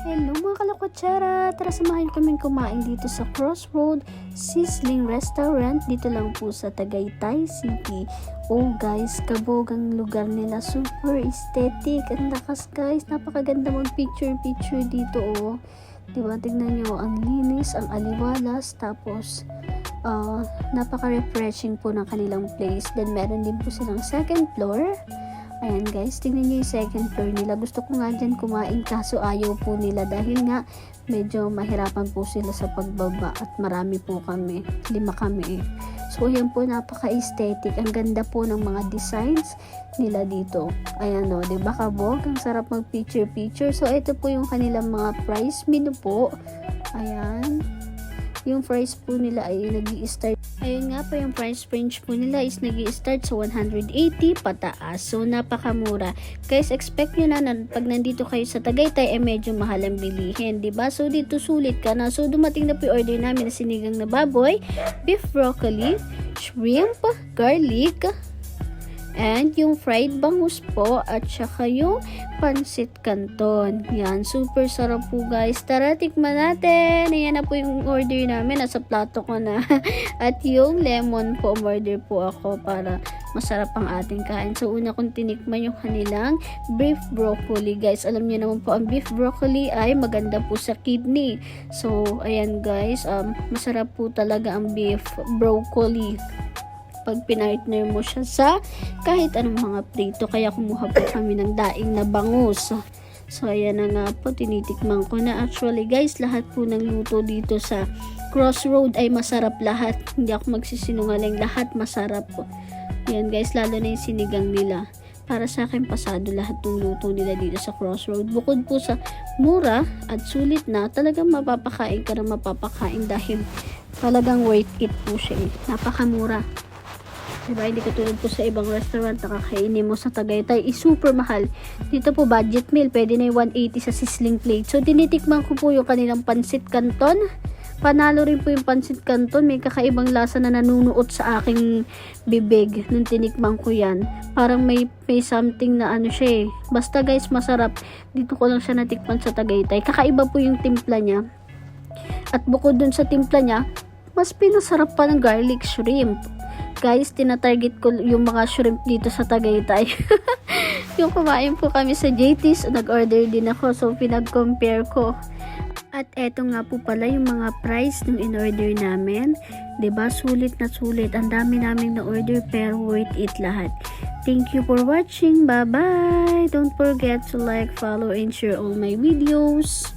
Hello mga kalakotsara! Tara samahan kaming kumain dito sa Crossroad Sizzling Restaurant. Dito lang po sa Tagaytay City. Oh guys, kabog ang lugar nila. Super aesthetic. Ang lakas guys. Napakaganda mag-picture dito oh. Diba? Tignan nyo. Ang linis, ang aliwalas. Tapos, napaka-refreshing po ng kanilang place. Then meron din po silang second floor. Ayan guys, tingnan nyo yung second floor nila. Gusto ko nga dyan kumain kaso ayaw po nila dahil nga medyo mahirapan po sila sa pagbaba at marami po kami. 5 kami eh. So ayan po, napaka-aesthetic. Ang ganda po ng mga designs nila dito. Ayan o, diba kabog? Ang sarap mag-picture. So ito po yung kanilang mga price menu po. Ayan. Yung price po nila ay nag-i-start. Ayun nga po, yung price range po nila is nag-i-start sa 180 pataas. So, napakamura. Guys, expect nyo na pag nandito kayo sa Tagaytay, medyo mahal ang bilihin. Diba? So, dito sulit ka na. So, dumating na po yung order namin na sinigang na baboy, beef broccoli, shrimp, garlic, and yung fried bangus po at saka yung pansit canton. Yan, super sarap po guys. Tara, tikman natin. Ayan na po yung order namin. Nasa plato ko na. At yung lemon po, order po ako para masarap ang ating kain. So, una kong tinikman yung kanilang beef broccoli guys. Alam niyo naman po, ang beef broccoli ay maganda po sa kidney. So, ayan guys, masarap po talaga ang beef broccoli pag pinartner mo siya sa kahit anong mga prito. Kaya kumuha po kami ng daing na bangus. So ayan na nga po, tinitikman ko na. Actually guys, lahat po ng luto dito sa Crossroad ay masarap lahat. Hindi ako magsisinungaling, lahat masarap po. Ayan guys, lalo na yung sinigang nila. Para sa akin, pasado lahat ng luto nila dito sa Crossroad. Bukod po sa mura at sulit na, talagang mapapakain ka na mapapakain dahil talagang worth it po siya eh. Napakamura. Diba, hindi katulad po sa ibang restaurant na kakainin mo sa Tagaytay is super mahal. Dito po budget meal, pwede na yung 180 sa sizzling plate. So tinitikman ko po yung kanilang pansit canton. Panalo rin po yung pansit canton, may kakaibang lasa na nanunuot sa aking bibig nung tinikman ko yan. Parang may something na ano siya eh. Basta guys, masarap. Dito ko lang siya natikman sa Tagaytay. Kakaiba po yung timpla niya. At bukod dun sa timpla niya, mas pinasarap pa ng garlic shrimp. Guys, tinatarget ko yung mga shrimp dito sa Tagaytay. Yung kumain po kami sa JT's, nag-order din ako. So, pinag-compare ko. At eto nga po pala yung mga price ng in-order namin. 'Di ba? Sulit na sulit. Ang dami naming na-order pero worth it lahat. Thank you for watching. Bye-bye! Don't forget to like, follow, and share all my videos.